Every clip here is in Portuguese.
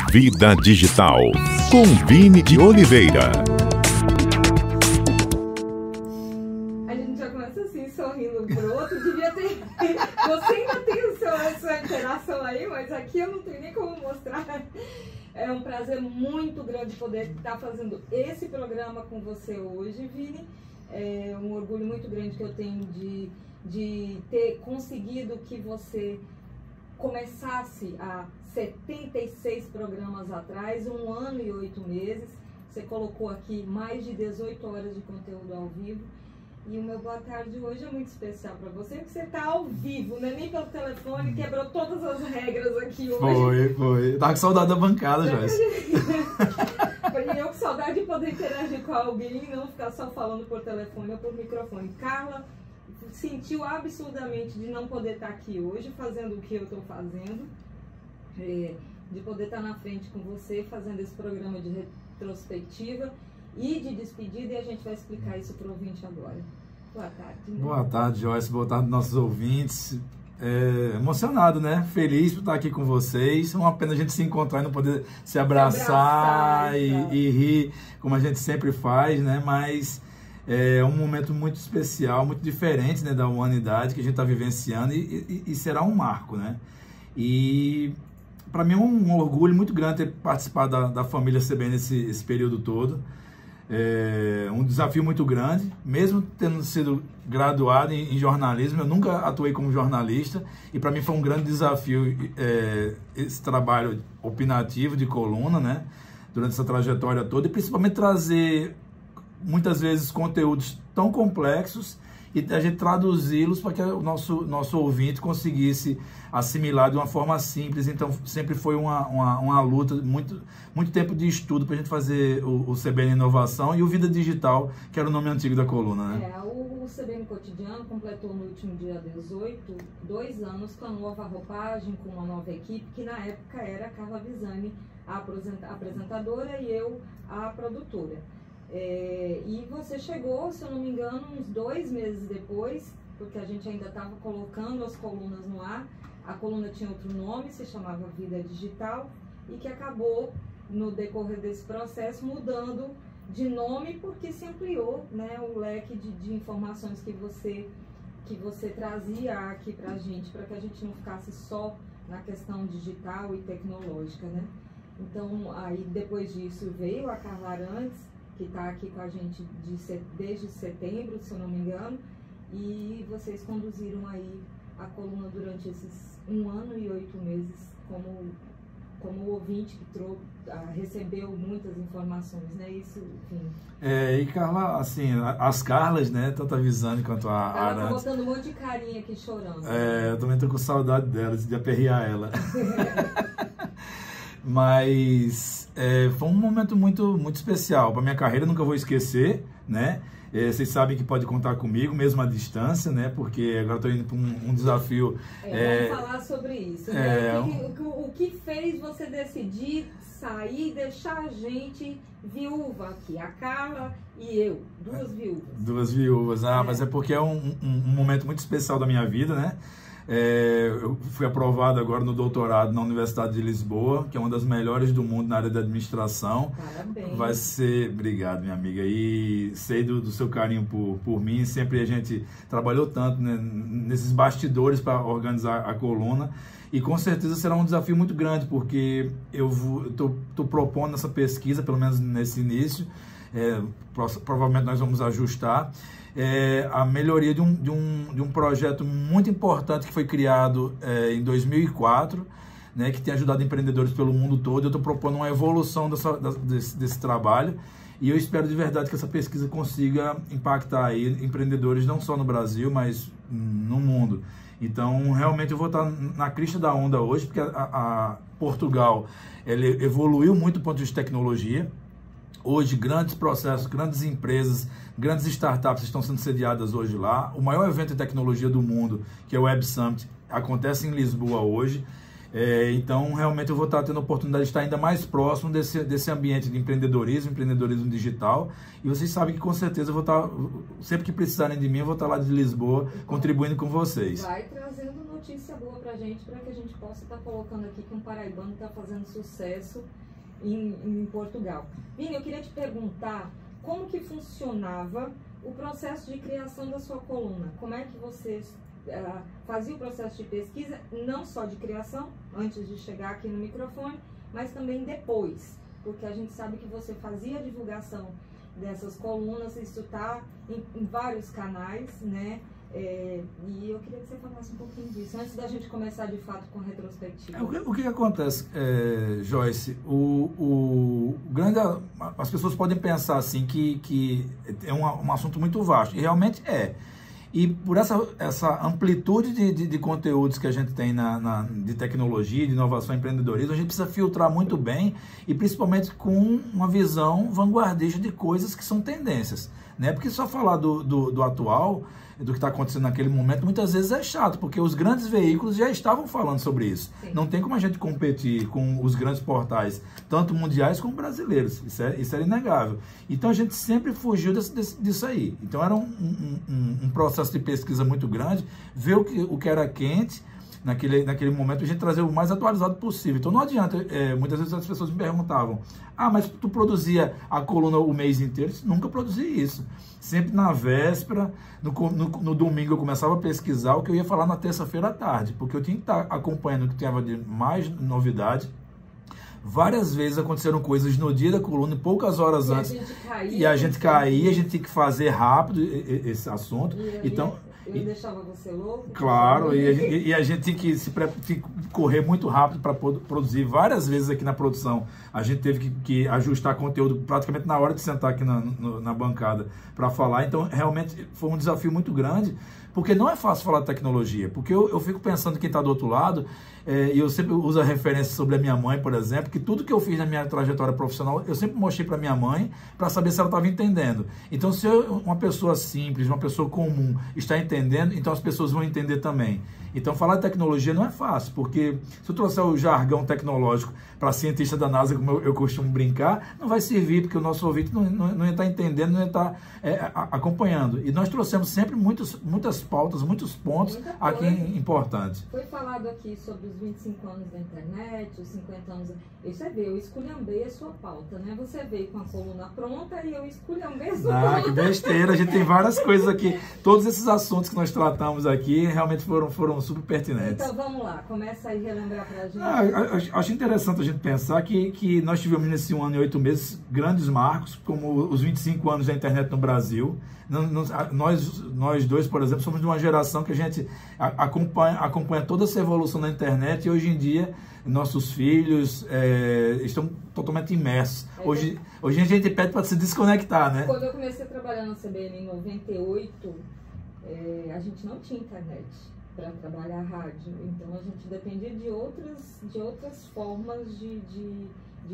Vida Digital, com Vini de Oliveira. A gente já começa assim, sorrindo pro outro, devia ter... Você ainda tem a sua interação aí, mas aqui eu não tenho nem como mostrar. É um prazer muito grande poder estar fazendo esse programa com você hoje, Vini. É um orgulho muito grande que eu tenho de ter conseguido que você começasse há 76 programas atrás, 1 ano e 8 meses. Você colocou aqui mais de 18 horas de conteúdo ao vivo. E o meu boa tarde hoje é muito especial para você, porque você está ao vivo, né? Nem pelo telefone, quebrou todas as regras aqui hoje. Foi. Eu tava com saudade da bancada, Joyce. Eu com saudade de poder interagir com alguém e não ficar só falando por telefone ou por microfone. Carla sentiu absurdamente de não poder estar aqui hoje, fazendo o que eu estou fazendo, de poder estar na frente com você, fazendo esse programa de retrospectiva e de despedida, e a gente vai explicar isso para o ouvinte agora. Boa tarde. Né? Boa tarde, Joyce. Boa tarde, nossos ouvintes. Emocionado, né? Feliz por estar aqui com vocês. É uma pena a gente se encontrar e não poder se abraçar e rir, como a gente sempre faz, né? Mas é um momento muito especial, muito diferente, né, da humanidade que a gente está vivenciando e será um marco, né? E para mim é um orgulho muito grande ter participado da família CBN esse período todo. Um desafio muito grande, mesmo tendo sido graduado em jornalismo, eu nunca atuei como jornalista e para mim foi um grande desafio esse trabalho opinativo de coluna, né, durante essa trajetória toda, e principalmente trazer muitas vezes conteúdos tão complexos e a gente traduzi-los para que o nosso ouvinte conseguisse assimilar de uma forma simples. Então sempre foi uma luta, muito tempo de estudo para a gente fazer o CBN Inovação e o Vida Digital, que era o nome antigo da coluna, né? O CBN Cotidiano completou no último dia 18, 2 anos com a nova roupagem, com uma nova equipe, que na época era a Carla Visani, a apresentadora, e eu, a produtora. E você chegou, se eu não me engano, uns 2 meses depois, porque a gente ainda estava colocando as colunas no ar. A coluna tinha outro nome, se chamava Vida Digital, e que acabou, no decorrer desse processo, mudando de nome, porque se ampliou, né, o leque de informações que você trazia aqui para a gente, para que a gente não ficasse só na questão digital e tecnológica, né? Então, aí depois disso veio a Carla Arantes, que está aqui com a gente desde setembro, se eu não me engano, e vocês conduziram aí a coluna durante esses 1 ano e 8 meses como ouvinte que recebeu muitas informações, né? Isso, enfim. E Carla, assim, as Carlas, né, tanto a Visani quanto a Arantes. Ela tá botando um monte de carinha aqui chorando. Eu também tô com saudade delas, de aperrear ela. Mas foi um momento muito especial para minha carreira, nunca vou esquecer, né? Vocês sabem que pode contar comigo, mesmo à distância, né? Porque agora estou indo para um desafio. Vamos falar sobre isso, né? O que fez você decidir sair e deixar a gente viúva aqui? A Carla e eu, 2 viúvas. 2 viúvas, mas é porque é um momento muito especial da minha vida, né? Eu fui aprovado agora no doutorado na Universidade de Lisboa, que é uma das melhores do mundo na área da administração. Parabéns. Vai ser... Obrigado, minha amiga. E sei do seu carinho por mim. Sempre a gente trabalhou tanto, né, nesses bastidores para organizar a coluna. E com certeza será um desafio muito grande, porque eu estou propondo essa pesquisa, pelo menos nesse início. Provavelmente nós vamos ajustar. A melhoria de um projeto muito importante que foi criado em 2004, né, que tem ajudado empreendedores pelo mundo todo. Eu estou propondo uma evolução desse trabalho e eu espero de verdade que essa pesquisa consiga impactar aí empreendedores não só no Brasil, mas no mundo. Então, realmente eu vou estar na crista da onda hoje, porque a Portugal ele evoluiu muito do ponto de vista de tecnologia. Hoje, grandes processos, grandes empresas, grandes startups estão sendo sediadas hoje lá. O maior evento de tecnologia do mundo, que é o Web Summit, acontece em Lisboa hoje. Então, realmente, eu vou estar tendo a oportunidade de estar ainda mais próximo desse ambiente de empreendedorismo digital. E vocês sabem que, com certeza, eu vou estar, sempre que precisarem de mim, eu vou estar lá de Lisboa, contribuindo com vocês. Vai trazendo notícia boa para que a gente possa estar colocando aqui que um paraibano está fazendo sucesso em Portugal. Vini, eu queria te perguntar como que funcionava o processo de criação da sua coluna. Como é que você fazia o processo de pesquisa, não só de criação, antes de chegar aqui no microfone, mas também depois, porque a gente sabe que você fazia a divulgação dessas colunas, isso está em vários canais, né? E eu queria que você falasse um pouquinho disso, antes da gente começar de fato com a retrospectiva. O que acontece, Joyce? As pessoas podem pensar assim que é um assunto muito vasto, e realmente é. E por essa amplitude de conteúdos que a gente tem de tecnologia, de inovação e empreendedorismo, a gente precisa filtrar muito bem e principalmente com uma visão vanguardista de coisas que são tendências, né? Porque só falar do atual, do que está acontecendo naquele momento, muitas vezes é chato, porque os grandes veículos já estavam falando sobre isso. Sim. Não tem como a gente competir com os grandes portais, tanto mundiais como brasileiros. Isso é inegável. Então a gente sempre fugiu disso aí. Então era um processo de pesquisa muito grande, ver o que era quente naquele momento, a gente trazer o mais atualizado possível. Então não adianta, muitas vezes as pessoas me perguntavam, mas tu produzia a coluna o mês inteiro? Nunca produzi isso. Sempre na véspera, no domingo eu começava a pesquisar o que eu ia falar na terça-feira à tarde, porque eu tinha que estar acompanhando o que tinha de mais novidade. Várias vezes aconteceram coisas no dia da coluna, poucas horas antes, e a gente caía, a gente tinha que fazer rápido esse assunto. Eu deixava você louco? Claro, e a gente tinha que correr muito rápido para produzir. Várias vezes aqui na produção, a gente teve que ajustar conteúdo praticamente na hora de sentar aqui na bancada para falar. Então, realmente, foi um desafio muito grande, porque não é fácil falar de tecnologia. Porque eu fico pensando quem está do outro lado, e eu sempre uso a referência sobre a minha mãe, por exemplo, que tudo que eu fiz na minha trajetória profissional, eu sempre mostrei para minha mãe, para saber se ela estava entendendo. Então, se uma pessoa simples, uma pessoa comum está entendendo, então as pessoas vão entender também. Então, falar de tecnologia não é fácil, porque se eu trouxer o jargão tecnológico para cientista da NASA, como eu costumo brincar, não vai servir, porque o nosso ouvinte não ia estar entendendo, não ia estar acompanhando. E nós trouxemos sempre muitas pautas, muitos pontos aqui importantes. Foi falado aqui sobre os 25 anos da internet, os 50 anos... eu esculhambei a sua pauta, né? Você veio com a coluna pronta e eu esculhambei a sua pauta. Que besteira, a gente tem várias coisas aqui. Todos esses assuntos que nós tratamos aqui realmente foram super pertinentes. Então vamos lá, começa aí a relembrar pra gente. Acho interessante a gente pensar que nós tivemos nesse 1 ano e 8 meses grandes marcos, como os 25 anos da internet no Brasil. Nós dois, por exemplo, somos de uma geração que a gente acompanha toda essa evolução da internet, e hoje em dia nossos filhos estão totalmente imersos. Hoje a gente pede para se desconectar, né? Quando eu comecei a trabalhar na CBN em 98, a gente não tinha internet para trabalhar rádio, então a gente dependia de outras formas de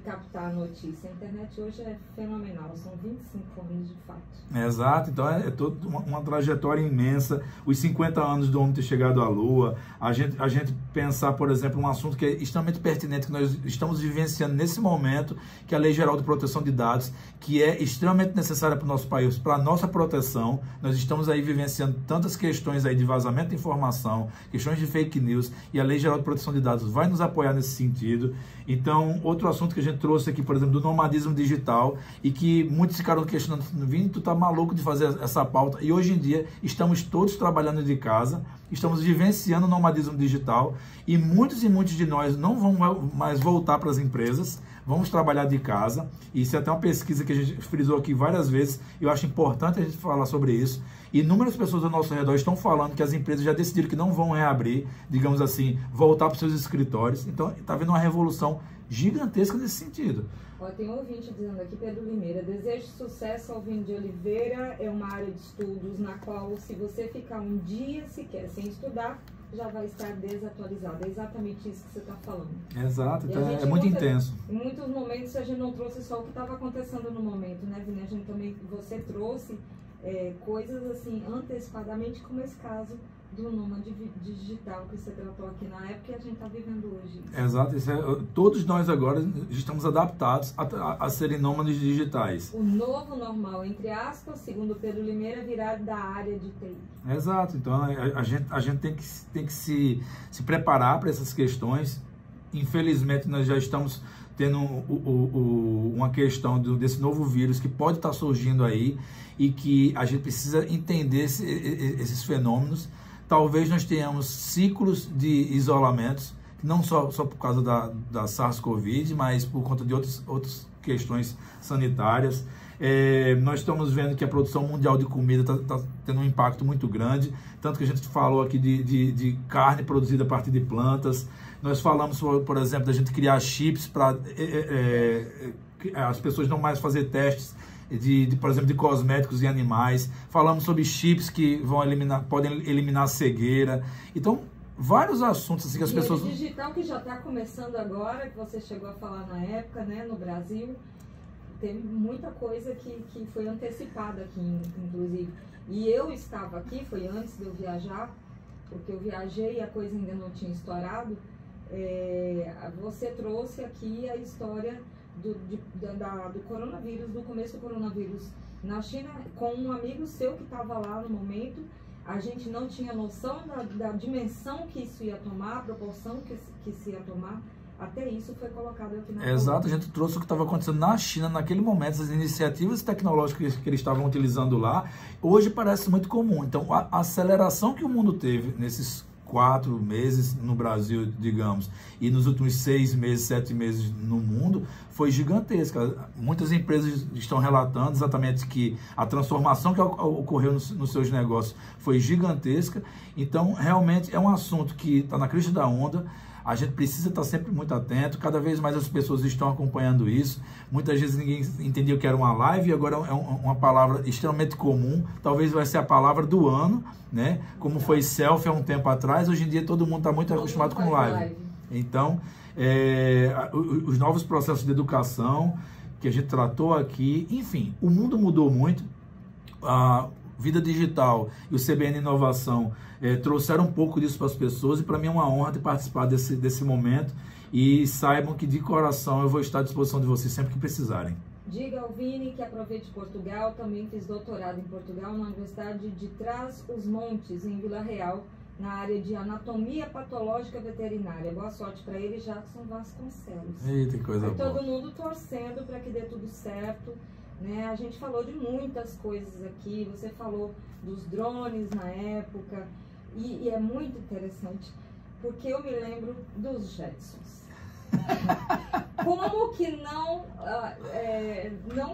captar a notícia. A internet hoje é fenomenal, são 25 anos de fato. Exato, então é toda uma trajetória imensa, os 50 anos do homem ter chegado à Lua, a gente pensar, por exemplo, um assunto que é extremamente pertinente, que nós estamos vivenciando nesse momento, que é a Lei Geral de Proteção de Dados, que é extremamente necessária para o nosso país, para a nossa proteção. Nós estamos aí vivenciando tantas questões aí de vazamento de informação, questões de fake news, e a Lei Geral de Proteção de Dados vai nos apoiar nesse sentido. Então, outro assunto que a gente trouxe aqui, por exemplo, do nomadismo digital, e que muitos ficaram questionando, Vini, tu tá maluco de fazer essa pauta? E hoje em dia estamos todos trabalhando de casa, estamos vivenciando o nomadismo digital, e muitos de nós não vão mais voltar para as empresas, vamos trabalhar de casa. Isso é até uma pesquisa que a gente frisou aqui várias vezes, e eu acho importante a gente falar sobre isso. Inúmeras pessoas ao nosso redor estão falando que as empresas já decidiram que não vão reabrir, digamos assim, voltar para os seus escritórios. Então, está havendo uma revolução gigantesca nesse sentido. Tem um ouvinte dizendo aqui, Pedro Limeira: desejo sucesso ao Vini de Oliveira, é uma área de estudos na qual, se você ficar um dia sequer sem estudar, já vai estar desatualizado. É exatamente isso que você está falando. Exato, então é muito intenso. Em muitos momentos a gente não trouxe só o que estava acontecendo no momento, né, Vini? A gente também, você trouxe coisas assim antecipadamente, como esse caso do nômade digital que você tratou aqui na época e a gente está vivendo hoje. Exato, todos nós agora estamos adaptados a serem nômades digitais. O novo normal, entre aspas, segundo Pedro Limeira, virá da área de TI. Exato, então a gente tem que se preparar para essas questões. Infelizmente nós já estamos tendo uma questão desse novo vírus que pode estar surgindo aí e que a gente precisa entender esses fenômenos. Talvez nós tenhamos ciclos de isolamentos, não só por causa da SARS-CoV, mas por conta de outras questões sanitárias. Nós estamos vendo que a produção mundial de comida está tendo um impacto muito grande, tanto que a gente falou aqui de carne produzida a partir de plantas. Nós falamos, por exemplo, da gente criar chips para as pessoas não mais fazer testes por exemplo, de cosméticos em animais. Falamos sobre chips que podem eliminar a cegueira. Então, vários assuntos assim que as pessoas... O digital que já está começando agora, que você chegou a falar na época, né, no Brasil, teve muita coisa que foi antecipada aqui, inclusive. E eu estava aqui, foi antes de eu viajar, porque eu viajei e a coisa ainda não tinha estourado. Você trouxe aqui a história do coronavírus, do começo do coronavírus na China, com um amigo seu que estava lá no momento. A gente não tinha noção da dimensão que isso ia tomar, a proporção que isso ia tomar. Até isso foi colocado aqui na Exato, a gente trouxe o que estava acontecendo na China naquele momento, as iniciativas tecnológicas que eles estavam utilizando lá, hoje parece muito comum. Então, a aceleração que o mundo teve nesses 4 meses no Brasil, digamos, e nos últimos 6 meses, 7 meses no mundo, foi gigantesca. Muitas empresas estão relatando exatamente que a transformação que ocorreu nos seus negócios foi gigantesca. Então, realmente, é um assunto que está na crista da onda. A gente precisa estar sempre muito atento, cada vez mais as pessoas estão acompanhando isso. Muitas vezes ninguém entendia que era uma live e agora é uma palavra extremamente comum. Talvez vai ser a palavra do ano, né? Como foi selfie há um tempo atrás, hoje em dia todo mundo está muito acostumado com live. Então, os novos processos de educação que a gente tratou aqui, enfim, o mundo mudou muito. A Vida Digital e o CBN Inovação trouxeram um pouco disso para as pessoas, e para mim é uma honra de participar desse momento, e saibam que de coração eu vou estar à disposição de vocês sempre que precisarem. Diga ao Vini que aproveite Portugal. Também fiz doutorado em Portugal na Universidade de Trás-os-Montes, em Vila Real, na área de anatomia patológica veterinária. Boa sorte para ele, Jackson Vasconcelos. Eita, que coisa boa. Todo mundo torcendo para que dê tudo certo, né? A gente falou de muitas coisas aqui, você falou dos drones na época, e é muito interessante, porque eu me lembro dos Jetsons. Como que não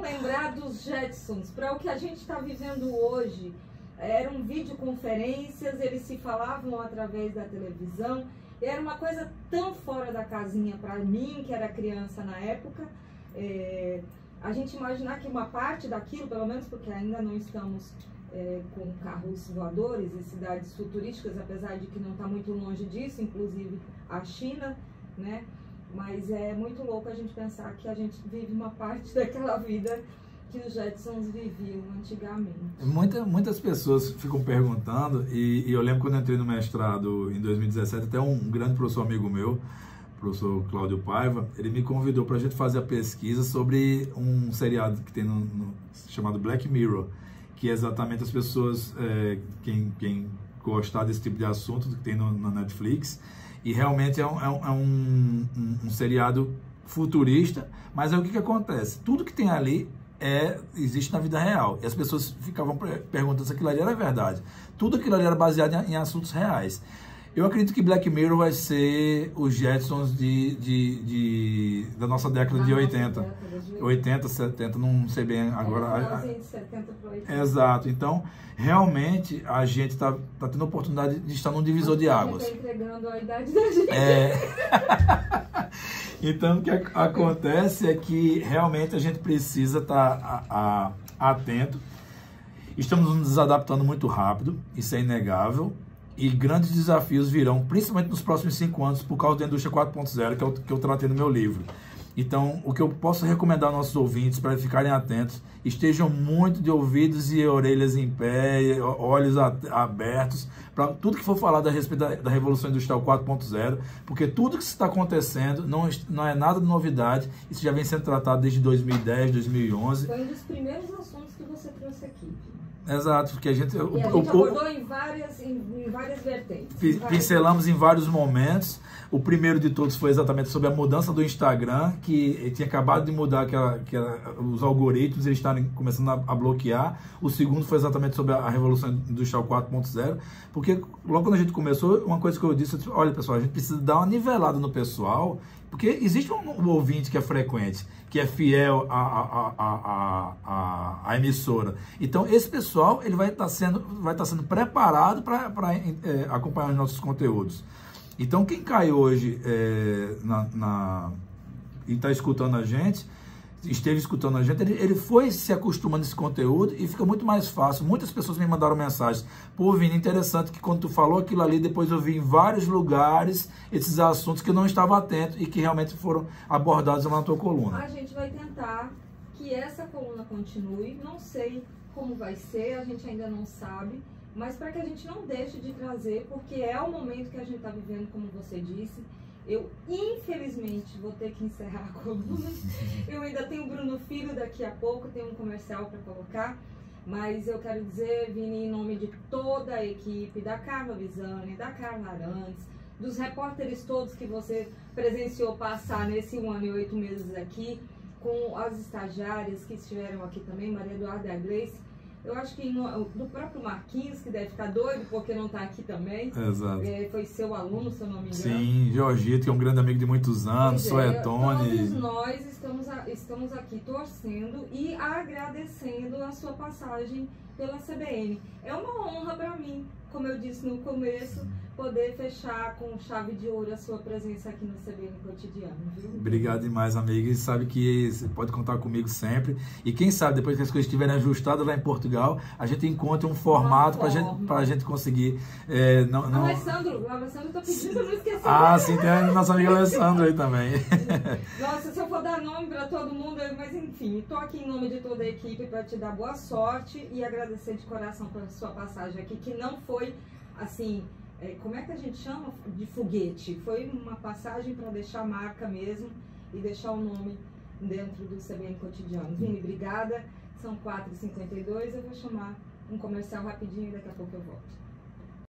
lembrar dos Jetsons para o que a gente está vivendo hoje? Eram videoconferências, eles se falavam através da televisão, era uma coisa tão fora da casinha para mim, que era criança na época. A gente imaginar que uma parte daquilo, pelo menos porque ainda não estamos com carros voadores e cidades futurísticas, apesar de que não está muito longe disso, inclusive a China, né? Mas é muito louco a gente pensar que a gente vive uma parte daquela vida que os Jetsons viviam antigamente. Muitas pessoas ficam perguntando, e eu lembro quando eu entrei no mestrado em 2017, até um grande professor amigo meu, professor Cláudio Paiva, ele me convidou para a gente fazer a pesquisa sobre um seriado que tem chamado Black Mirror, que é exatamente as pessoas, quem gostar desse tipo de assunto, que tem na Netflix, e realmente é um seriado futurista, mas aí o que acontece? Tudo que tem ali existe na vida real, e as pessoas ficavam perguntando se aquilo ali era verdade. Tudo aquilo ali era baseado em assuntos reais. Eu acredito que Black Mirror vai ser os Jetsons da nossa década de 80. 80, 70, não sei bem agora. De 70 para 80. Exato. Então, realmente, a gente está tendo a oportunidade de estar num divisor de águas. Está entregando a idade da gente. Então, o que acontece é que realmente a gente precisa estar atento. Estamos nos adaptando muito rápido, isso é inegável. E grandes desafios virão, principalmente nos próximos 5 anos, por causa da indústria 4.0, que eu tratei no meu livro. Então, o que eu posso recomendar aos nossos ouvintes para ficarem atentos, estejam muito de ouvidos e orelhas em pé, olhos abertos, para tudo que for falado a respeito da Revolução Industrial 4.0, porque tudo que está acontecendo não é nada de novidade, isso já vem sendo tratado desde 2010, 2011. Foi um dos primeiros assuntos que você trouxe aqui. Exato, porque a gente abordou em várias vertentes. Pincelamos em vários momentos. O primeiro de todos foi exatamente sobre a mudança do Instagram, que tinha acabado de mudar os algoritmos, eles estavam começando a bloquear. O segundo foi exatamente sobre a Revolução Industrial 4.0, porque logo quando a gente começou, uma coisa que eu disse, olha pessoal, a gente precisa dar uma nivelada no pessoal, porque existe um ouvinte que é frequente, que é fiel à emissora. Então, esse pessoal ele vai estar sendo preparado para acompanhar os nossos conteúdos. Então, quem cai hoje e está escutando a gente, esteve escutando a gente, ele foi se acostumando a esse conteúdo e fica muito mais fácil. Muitas pessoas me mandaram mensagens: pô, Vini, interessante que quando tu falou aquilo ali, depois eu vi em vários lugares esses assuntos que eu não estava atento e que realmente foram abordados lá na tua coluna. A gente vai tentar que essa coluna continue, não sei como vai ser, a gente ainda não sabe, mas para que a gente não deixe de trazer, porque é o momento que a gente está vivendo, como você disse. Eu, infelizmente, vou ter que encerrar a coluna. Eu ainda tenho o Bruno Filho daqui a pouco, tenho um comercial para colocar, mas eu quero dizer, Vini, em nome de toda a equipe, da Carla Visani, da Carla Arantes, dos repórteres todos que você presenciou passar nesse 1 ano e 8 meses aqui, com as estagiárias que estiveram aqui também, Maria Eduarda e a Gleice. Eu acho que do próprio Marquinhos, que deve ficar doido porque não está aqui também. Exato. Foi seu aluno, se eu não me engano. Sim, Jorgito, que é um grande amigo de muitos anos, Soetone. Todos nós estamos aqui torcendo e agradecendo a sua passagem pela CBN. É uma honra para mim, como eu disse no começo, poder fechar com chave de ouro a sua presença aqui no CBN Cotidiano, viu? Obrigado demais, amiga. E sabe que você pode contar comigo sempre. E quem sabe, depois que as coisas estiverem ajustadas lá em Portugal, a gente encontra um formato para a gente conseguir... Alessandro, tô pedindo, não esqueci. Sim, tem a nossa amiga Alessandro aí também. Nossa, se eu for dar nome para todo mundo, mas enfim, tô aqui em nome de toda a equipe para te dar boa sorte e agradecer de coração pela sua passagem aqui, que não foi, assim... como é que a gente chama? De foguete. Foi uma passagem para deixar marca mesmo e deixar o nome dentro do CBN Cotidiano. Vini, obrigada. São 4h52, eu vou chamar um comercial rapidinho e daqui a pouco eu volto.